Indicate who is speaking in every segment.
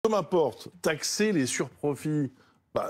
Speaker 1: Thomas Porte, taxer les surprofits,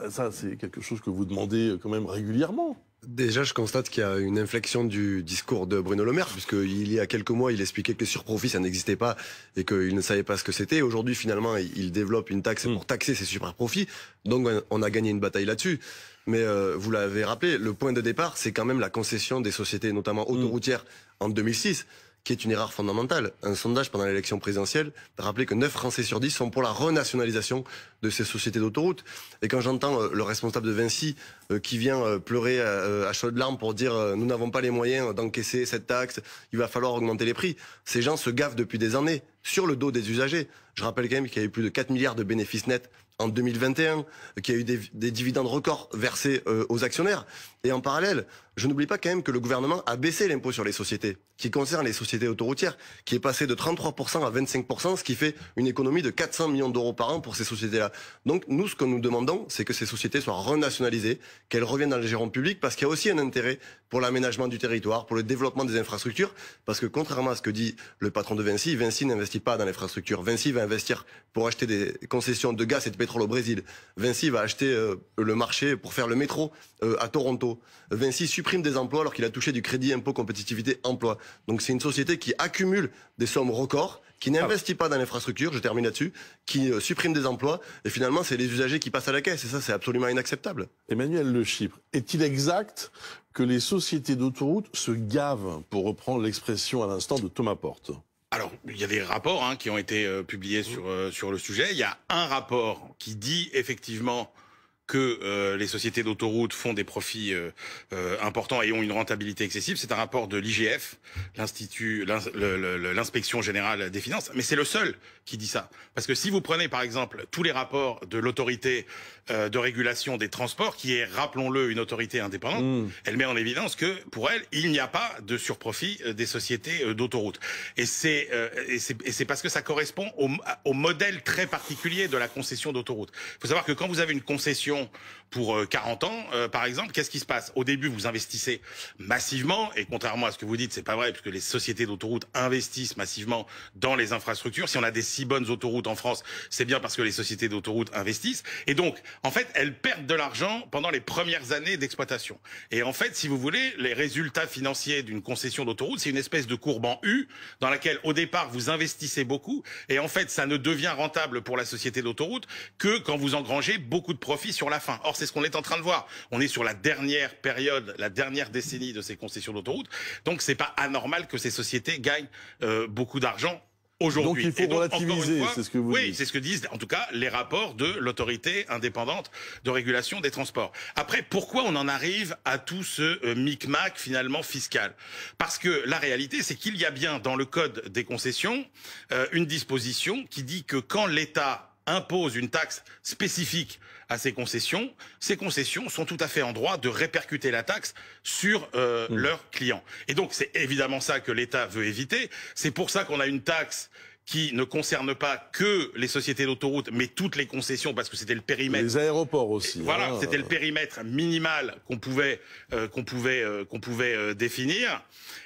Speaker 1: ça c'est quelque chose que vous demandez quand même régulièrement.
Speaker 2: Déjà, je constate qu'il y a une inflexion du discours de Bruno Le Maire, puisqu'il y a quelques mois, il expliquait que les surprofits, ça n'existait pas et qu'il ne savait pas ce que c'était. Aujourd'hui, finalement, il développe une taxe pour taxer ces superprofits. Donc, on a gagné une bataille là-dessus. Mais vous l'avez rappelé, le point de départ, c'est quand même la concession des sociétés, notamment autoroutières, en 2006, qui est une erreur fondamentale. Un sondage pendant l'élection présidentielle rappelait que 9 Français sur 10 sont pour la renationalisation de ces sociétés d'autoroutes. Et quand j'entends le responsable de Vinci qui vient pleurer à chaudes larmes pour dire nous n'avons pas les moyens d'encaisser cette taxe, il va falloir augmenter les prix. Ces gens se gavent depuis des années sur le dos des usagers. Je rappelle quand même qu'il y a eu plus de 4 milliards de bénéfices nets en 2021, qu'il y a eu des dividendes records versés aux actionnaires. Et en parallèle, je n'oublie pas quand même que le gouvernement a baissé l'impôt sur les sociétés, qui concerne les sociétés autoroutières, qui est passé de 33% à 25%, ce qui fait une économie de 400 millions d'euros par an pour ces sociétés-là. Donc nous, ce que nous demandons, c'est que ces sociétés soient renationalisées, qu'elles reviennent dans le giron public, parce qu'il y a aussi un intérêt pour l'aménagement du territoire, pour le développement des infrastructures, parce que contrairement à ce que dit le patron de Vinci, Vinci n'investit pas dans l'infrastructure. Vinci va investir pour acheter des concessions de gaz et de pétrole au Brésil. Vinci va acheter le marché pour faire le métro à Toronto. Vinci supprime des emplois alors qu'il a touché du crédit impôt compétitivité emploi. Donc c'est une société qui accumule des sommes records, qui n'investit pas dans l'infrastructure, je termine là-dessus, qui supprime des emplois, et finalement c'est les usagers qui passent à la caisse, et ça c'est absolument inacceptable.
Speaker 1: Emmanuel Le Chypre, est-il exact que les sociétés d'autoroutes se gavent, pour reprendre l'expression à l'instant de Thomas Porte?
Speaker 3: Alors, il y a des rapports qui ont été publiés sur le sujet. Il y a un rapport qui dit effectivement que les sociétés d'autoroutes font des profits importants et ont une rentabilité excessive. C'est un rapport de l'IGF, l'Inspection Générale des Finances. Mais c'est le seul qui dit ça. Parce que si vous prenez par exemple tous les rapports de l'autorité de régulation des transports, qui est, rappelons-le, une autorité indépendante, elle met en évidence que pour elle, il n'y a pas de surprofit des sociétés d'autoroutes. Et c'est parce que ça correspond au modèle très particulier de la concession d'autoroute. Il faut savoir que quand vous avez une concession pour 40 ans, par exemple, qu'est-ce qui se passe? Au début, vous investissez massivement, et contrairement à ce que vous dites, c'est pas vrai, puisque les sociétés d'autoroutes investissent massivement dans les infrastructures. Si on a des si bonnes autoroutes en France, c'est bien parce que les sociétés d'autoroutes investissent. Et donc, en fait, elles perdent de l'argent pendant les premières années d'exploitation. Et en fait, si vous voulez, les résultats financiers d'une concession d'autoroute, c'est une espèce de courbe en U, dans laquelle, au départ, vous investissez beaucoup, et en fait, ça ne devient rentable pour la société d'autoroute que quand vous engrangez beaucoup de profits sur la fin. Or, c'est ce qu'on est en train de voir. On est sur la dernière période, la dernière décennie de ces concessions d'autoroute. Donc, c'est pas anormal que ces sociétés gagnent beaucoup d'argent aujourd'hui.
Speaker 1: Donc il faut relativiser, c'est ce que vous dites.
Speaker 3: Oui, c'est ce que disent en tout cas les rapports de l'autorité indépendante de régulation des transports. Après, pourquoi on en arrive à tout ce micmac finalement fiscal? Parce que la réalité, c'est qu'il y a bien dans le code des concessions une disposition qui dit que quand l'État impose une taxe spécifique à ces concessions sont tout à fait en droit de répercuter la taxe sur leurs clients. Et donc c'est évidemment ça que l'État veut éviter. C'est pour ça qu'on a une taxe qui ne concerne pas que les sociétés d'autoroutes, mais toutes les concessions, parce que c'était le périmètre.
Speaker 1: Les aéroports aussi.
Speaker 3: Voilà, c'était le périmètre minimal qu'on pouvait définir.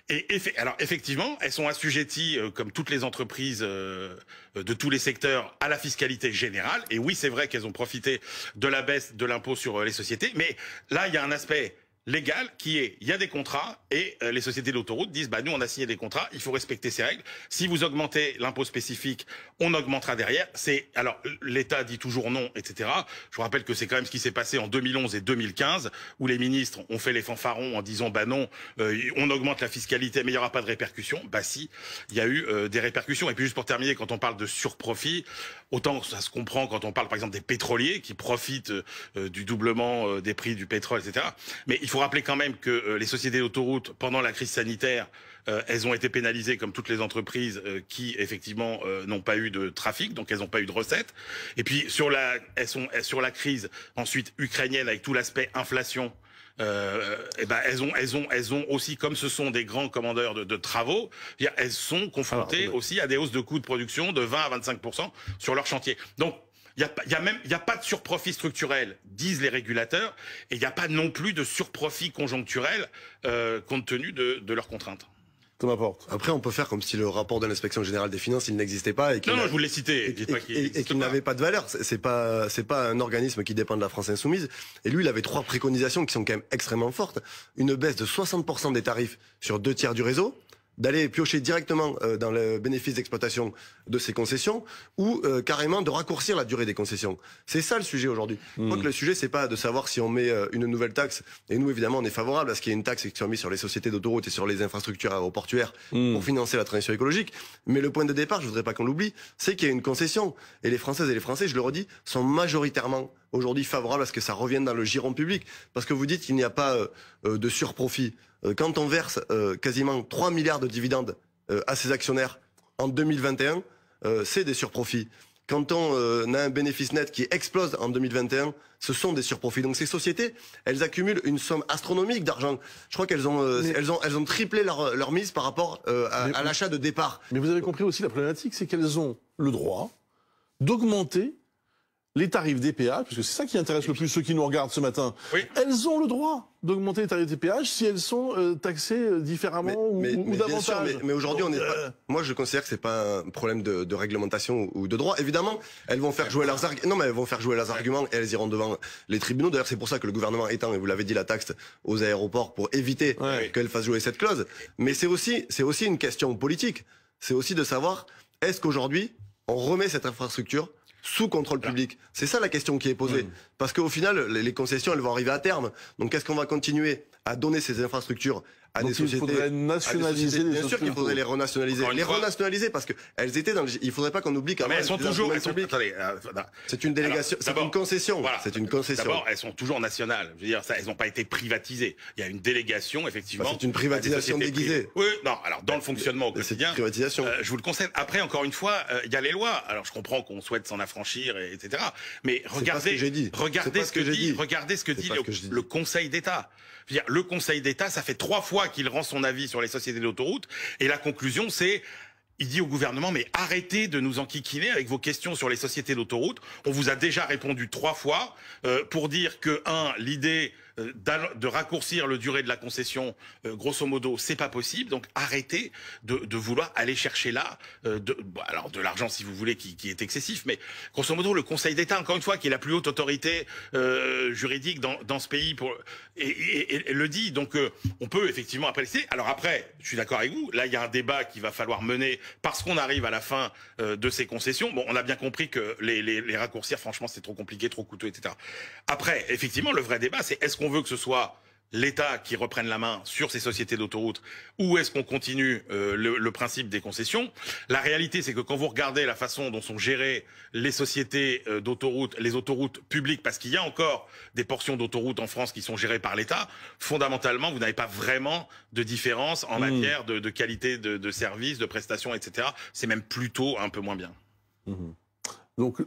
Speaker 3: Et alors effectivement, elles sont assujetties, comme toutes les entreprises de tous les secteurs, à la fiscalité générale. Et oui, c'est vrai qu'elles ont profité de la baisse de l'impôt sur les sociétés, mais là, il y a un aspect légal qui est, il y a des contrats et les sociétés d'autoroutes disent nous on a signé des contrats, il faut respecter ces règles. Si vous augmentez l'impôt spécifique, on augmentera derrière. Alors l'État dit toujours non, etc. Je vous rappelle que c'est quand même ce qui s'est passé en 2011 et 2015 où les ministres ont fait les fanfarons en disant non, on augmente la fiscalité mais il n'y aura pas de répercussions. Si, il y a eu des répercussions. Et puis juste pour terminer, quand on parle de surprofit, autant ça se comprend quand on parle par exemple des pétroliers qui profitent du doublement des prix du pétrole, etc. Mais il faut rappeler quand même que les sociétés d'autoroutes, pendant la crise sanitaire, elles ont été pénalisées comme toutes les entreprises qui, effectivement, n'ont pas eu de trafic, donc elles n'ont pas eu de recettes. Et puis, sur la crise ensuite ukrainienne, avec tout l'aspect inflation, elles ont aussi, comme ce sont des grands commandeurs de travaux, elles sont confrontées aussi à des hausses de coûts de production de 20 à 25% sur leur chantier. Donc, il y a pas de surprofit structurel, disent les régulateurs, et il n'y a pas non plus de surprofit conjoncturel compte tenu de leurs contraintes.
Speaker 1: Thomas Porte.
Speaker 2: Après, on peut faire comme si le rapport de l'inspection générale des finances, il n'existait pas et qu'il
Speaker 3: Non, je vous l'ai cité.
Speaker 2: et qu'il n'avait pas de valeur. C'est pas un organisme qui dépend de la France Insoumise. Et lui, il avait 3 préconisations qui sont quand même extrêmement fortes. Une baisse de 60% des tarifs sur 2 tiers du réseau, d'aller piocher directement dans le bénéfice d'exploitation de ces concessions ou carrément de raccourcir la durée des concessions. C'est ça le sujet aujourd'hui. Je crois que le sujet, c'est pas de savoir si on met une nouvelle taxe. Et nous, évidemment, on est favorable à ce qu'il y ait une taxe qui soit mise sur les sociétés d'autoroutes et sur les infrastructures aéroportuaires pour financer la transition écologique. Mais le point de départ, je voudrais pas qu'on l'oublie, c'est qu'il y a une concession. Et les Françaises et les Français, je le redis, sont majoritairement aujourd'hui favorables à ce que ça revienne dans le giron public. Parce que vous dites qu'il n'y a pas de surprofit. Quand on verse quasiment 3 milliards de dividendes à ses actionnaires en 2021, c'est des surprofits. Quand on a un bénéfice net qui explose en 2021, ce sont des surprofits. Donc ces sociétés, elles accumulent une somme astronomique d'argent. Je crois qu'elles ont triplé leur mise par rapport à l'achat de départ.
Speaker 1: Mais vous avez compris aussi la problématique, c'est qu'elles ont le droit d'augmenter les tarifs des péages, parce que c'est ça qui intéresse le plus ceux qui nous regardent ce matin. Oui. Elles ont le droit d'augmenter les tarifs des péages si elles sont taxées différemment ou davantage.
Speaker 2: Mais aujourd'hui, on n'est pas. Moi, je considère que c'est pas un problème de réglementation ou de droit. Évidemment, elles vont faire jouer leurs arguments. Non, mais elles vont faire jouer leurs arguments et elles iront devant les tribunaux. D'ailleurs, c'est pour ça que le gouvernement étend, et vous l'avez dit, la taxe aux aéroports pour éviter qu'elles fassent jouer cette clause. Mais c'est aussi une question politique. C'est aussi de savoir est-ce qu'aujourd'hui on remet cette infrastructure sous contrôle public. C'est ça la question qui est posée. Parce qu'au final, les concessions, elles vont arriver à terme. Donc, est-ce qu'on va continuer à donner ces infrastructures à des sociétés?
Speaker 1: Il faudrait nationaliser les
Speaker 2: Bien sûr qu'il faudrait les renationaliser. Les renationaliser parce qu'elles étaient dans le... Il faudrait pas qu'on oublie qu'avant...
Speaker 3: Mais elles sont toujours...
Speaker 2: C'est une délégation, c'est une concession.
Speaker 3: Voilà.
Speaker 2: C'est une concession.
Speaker 3: D'abord, elles sont toujours nationales. Je veux dire, elles n'ont pas été privatisées. Il y a une délégation, effectivement.
Speaker 2: C'est une privatisation déguisée.
Speaker 3: Oui, non, alors dans le fonctionnement au quotidien...
Speaker 2: C'est une privatisation.
Speaker 3: Je vous le conseille. Après, encore une fois, il y a les lois. Alors, je comprends qu'on souhaite s'en affranchir, etc. Mais regardez ce que dit le Conseil d'État. Je veux dire, le Conseil d'État, ça fait 3 fois qu'il rend son avis sur les sociétés d'autoroutes, et la conclusion, c'est, il dit au gouvernement, mais arrêtez de nous enquiquiner avec vos questions sur les sociétés d'autoroutes. On vous a déjà répondu 3 fois pour dire que, l'idée de raccourcir le durée de la concession, grosso modo, c'est pas possible. Donc arrêtez de vouloir aller chercher là, alors de l'argent si vous voulez qui est excessif, mais grosso modo le Conseil d'État, encore une fois, qui est la plus haute autorité juridique dans ce pays, et le dit. Donc on peut effectivement apprécier. Alors après, je suis d'accord avec vous. Là, il y a un débat qu'il va falloir mener parce qu'on arrive à la fin de ces concessions. Bon, on a bien compris que les raccourcir, franchement, c'est trop compliqué, trop coûteux, etc. Après, effectivement, le vrai débat, c'est est-ce qu'on veut que ce soit l'État qui reprenne la main sur ces sociétés d'autoroutes ou est-ce qu'on continue le principe des concessions? La réalité, c'est que quand vous regardez la façon dont sont gérées les sociétés d'autoroutes, les autoroutes publiques, parce qu'il y a encore des portions d'autoroutes en France qui sont gérées par l'État, fondamentalement, vous n'avez pas vraiment de différence en matière de qualité de service, de prestations, etc. C'est même plutôt un peu moins bien.
Speaker 1: Donc,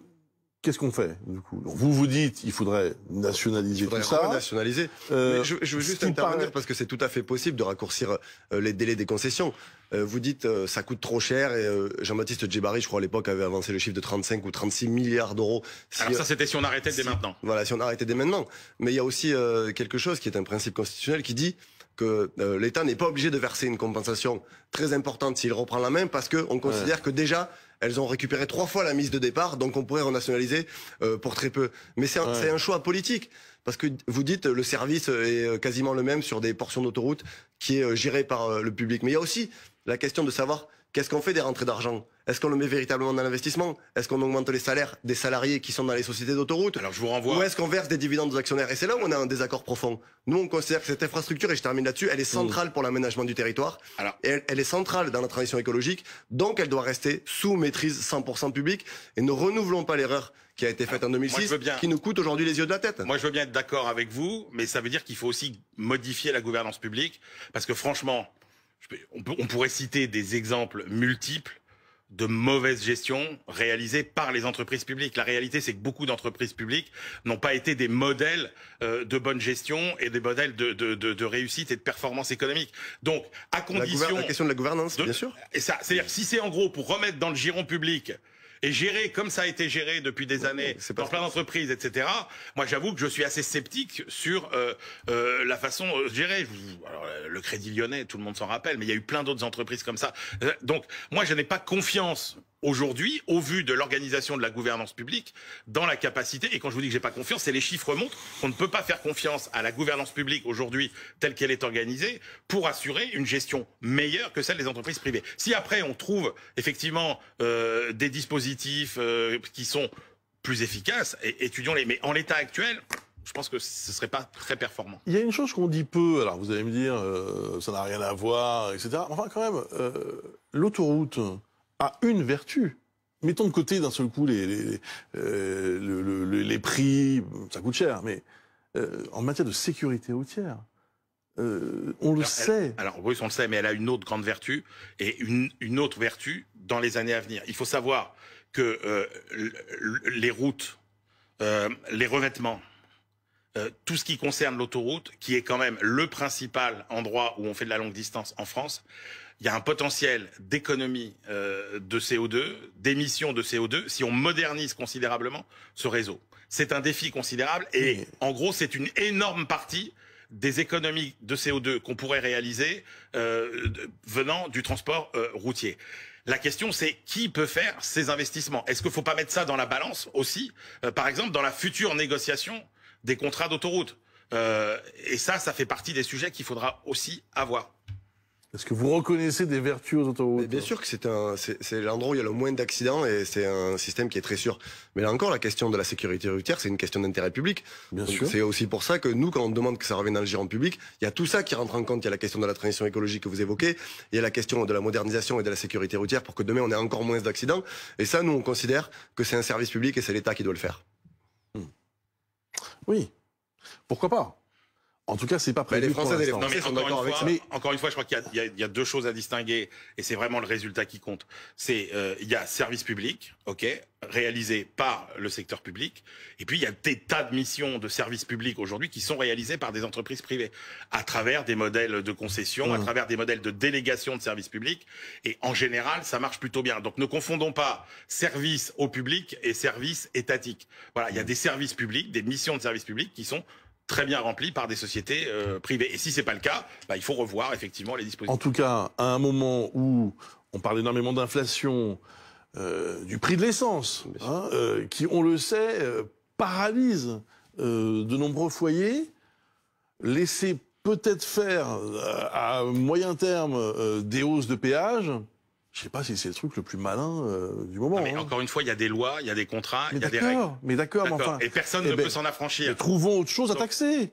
Speaker 1: qu'est-ce qu'on fait, du coup? Donc, vous dites il faudrait nationaliser tout ça.
Speaker 2: Nationaliser. Mais je veux juste intervenir parce que c'est tout à fait possible de raccourcir les délais des concessions. Vous dites ça coûte trop cher et Jean-Baptiste Djebari, je crois à l'époque, avait avancé le chiffre de 35 ou 36 milliards d'euros.
Speaker 3: Alors ça, c'était si on arrêtait dès maintenant.
Speaker 2: Voilà, si on arrêtait dès maintenant. Mais il y a aussi quelque chose qui est un principe constitutionnel qui dit que l'État n'est pas obligé de verser une compensation très importante s'il reprend la main parce qu'on considère que déjà elles ont récupéré 3 fois la mise de départ, donc on pourrait renationaliser pour très peu. Mais c'est un choix politique. Parce que vous dites le service est quasiment le même sur des portions d'autoroute qui est géré par le public. Mais il y a aussi la question de savoir qu'est-ce qu'on fait des rentrées d'argent. Est-ce qu'on le met véritablement dans l'investissement? Est-ce qu'on augmente les salaires des salariés qui sont dans les sociétés d'autoroute?
Speaker 3: Alors je vous renvoie.
Speaker 2: Ou est-ce qu'on verse des dividendes aux actionnaires? Et c'est là où on a un désaccord profond. Nous, on considère que cette infrastructure, et je termine là-dessus, elle est centrale pour l'aménagement du territoire. Alors, et elle est centrale dans la transition écologique. Donc elle doit rester sous maîtrise 100% publique. Et ne renouvelons pas l'erreur qui a été faite en 2006, qui nous coûte aujourd'hui les yeux de la tête.
Speaker 3: Moi, je veux bien être d'accord avec vous, mais ça veut dire qu'il faut aussi modifier la gouvernance publique. Parce que franchement, on pourrait citer des exemples multiples de mauvaise gestion réalisée par les entreprises publiques. La réalité, c'est que beaucoup d'entreprises publiques n'ont pas été des modèles de bonne gestion et des modèles de réussite et de performance économique. Donc, à condition...
Speaker 2: La question de la gouvernance, bien sûr.
Speaker 3: Et ça, c'est-à-dire, si c'est en gros pour remettre dans le giron public et géré comme ça a été géré depuis des années dans plein d'entreprises, etc., moi j'avoue que je suis assez sceptique sur la façon de gérer. Alors, le Crédit Lyonnais, tout le monde s'en rappelle, mais il y a eu plein d'autres entreprises comme ça. Donc moi je n'ai pas confiance aujourd'hui, au vu de l'organisation de la gouvernance publique, dans la capacité, et quand je vous dis que j'ai pas confiance, c'est les chiffres montrent qu'on ne peut pas faire confiance à la gouvernance publique aujourd'hui telle qu'elle est organisée pour assurer une gestion meilleure que celle des entreprises privées. Si après on trouve effectivement des dispositifs qui sont plus efficaces, étudions-les. Mais en l'état actuel, je pense que ce serait pas très performant.
Speaker 1: Il y a une chose qu'on dit peu, alors vous allez me dire, ça n'a rien à voir, etc. Enfin, quand même, l'autoroute a une vertu. Mettons de côté d'un seul coup les prix, ça coûte cher, mais en matière de sécurité routière, on le sait.
Speaker 3: Alors oui, on le sait, mais elle a une autre grande vertu, et une autre vertu dans les années à venir. Il faut savoir que les routes, les revêtements, tout ce qui concerne l'autoroute, qui est quand même le principal endroit où on fait de la longue distance en France, il y a un potentiel d'économie de CO2, d'émissions de CO2, si on modernise considérablement ce réseau. C'est un défi considérable et en gros, c'est une énorme partie des économies de CO2 qu'on pourrait réaliser venant du transport routier. La question, c'est qui peut faire ces investissements? Est-ce qu'il ne faut pas mettre ça dans la balance aussi, par exemple, dans la future négociation des contrats d'autoroute? Et ça fait partie des sujets qu'il faudra aussi avoir.
Speaker 1: Est-ce que vous reconnaissez des vertus aux autoroutes?
Speaker 2: Mais bien sûr que c'est l'endroit où il y a le moins d'accidents et c'est un système qui est très sûr. Mais là encore, la question de la sécurité routière, c'est une question d'intérêt public.
Speaker 1: Bien sûr.
Speaker 2: C'est aussi pour ça que nous, quand on demande que ça revienne dans le giron public, il y a tout ça qui rentre en compte. Il y a la question de la transition écologique que vous évoquez, il y a la question de la modernisation et de la sécurité routière pour que demain on ait encore moins d'accidents. Et ça, nous, on considère que c'est un service public et c'est l'État qui doit le faire.
Speaker 1: Oui. Pourquoi pas? En tout cas, c'est pas prévu.
Speaker 2: Les Français et les
Speaker 3: Non, mais
Speaker 2: sont d'accord avec ça.
Speaker 3: Encore une fois, je crois qu'il y a deux choses à distinguer, et c'est vraiment le résultat qui compte. C'est il y a service public, ok, réalisé par le secteur public, et puis il y a des tas de missions de service public aujourd'hui qui sont réalisées par des entreprises privées, à travers des modèles de concession, à travers des modèles de délégation de service public, et en général, ça marche plutôt bien. Donc ne confondons pas service au public et service étatique. Voilà, il y a des services publics, des missions de service public qui sont très bien rempli par des sociétés privées. Et si c'est pas le cas, il faut revoir effectivement les dispositifs.
Speaker 1: En tout cas, à un moment où on parle énormément d'inflation, du prix de l'essence, qui, on le sait, paralyse de nombreux foyers, laisser peut-être faire à moyen terme des hausses de péage. Je sais pas si c'est le truc le plus malin du moment.
Speaker 3: Non, mais encore une fois, il y a des lois, il y a des contrats, il y a des règles.
Speaker 1: Mais d'accord, mais enfin.
Speaker 3: Et personne ne peut s'en affranchir.
Speaker 1: Trouvons autre chose à taxer.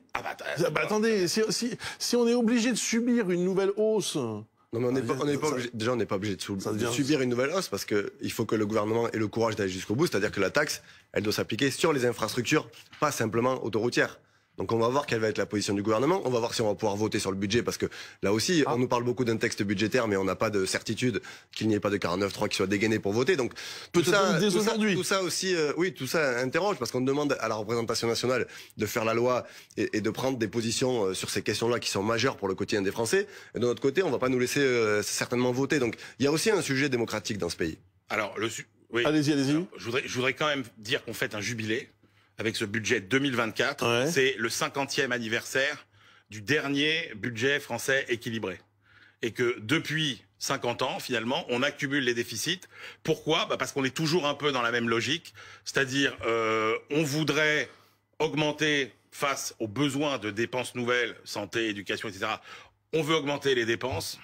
Speaker 1: Attendez, si on est obligé de subir une nouvelle hausse.
Speaker 2: Non, mais on n'est pas obligé. Déjà, on n'est pas obligé de subir une nouvelle hausse parce que il faut que le gouvernement ait le courage d'aller jusqu'au bout. C'est-à-dire que la taxe, elle doit s'appliquer sur les infrastructures, pas simplement autoroutières. Donc on va voir quelle va être la position du gouvernement, on va voir si on va pouvoir voter sur le budget, parce que là aussi, on nous parle beaucoup d'un texte budgétaire, mais on n'a pas de certitude qu'il n'y ait pas de 49.3 qui soit dégainé pour voter. Donc tout ça aussi, oui, tout ça interroge, parce qu'on demande à la représentation nationale de faire la loi et de prendre des positions sur ces questions-là qui sont majeures pour le quotidien des Français. Et de notre côté, on va pas nous laisser certainement voter. Donc il y a aussi un sujet démocratique dans ce pays.
Speaker 3: Alors, oui.
Speaker 1: Allez-y.
Speaker 3: Je voudrais quand même dire qu'on fête un jubilé. Avec ce budget 2024, c'est le 50e anniversaire du dernier budget français équilibré. Et que depuis 50 ans, finalement, on accumule les déficits. Pourquoi? Parce qu'on est toujours un peu dans la même logique. C'est-à-dire, on voudrait augmenter face aux besoins de dépenses nouvelles, santé, éducation, etc. On veut augmenter les dépenses.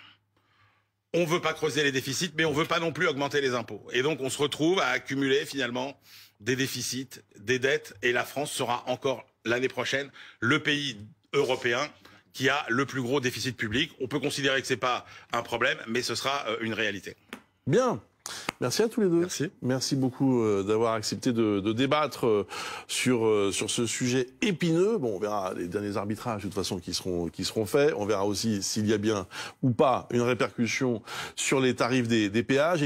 Speaker 3: On veut pas creuser les déficits, mais on veut pas non plus augmenter les impôts. Et donc, on se retrouve à accumuler, finalement, des déficits, des dettes, et la France sera encore l'année prochaine le pays européen qui a le plus gros déficit public. On peut considérer que c'est pas un problème, mais ce sera une réalité.
Speaker 1: Bien. Merci à tous les deux. Merci beaucoup d'avoir accepté de débattre sur ce sujet épineux. Bon, on verra les derniers arbitrages de toute façon qui seront faits. On verra aussi s'il y a bien ou pas une répercussion sur les tarifs des péages.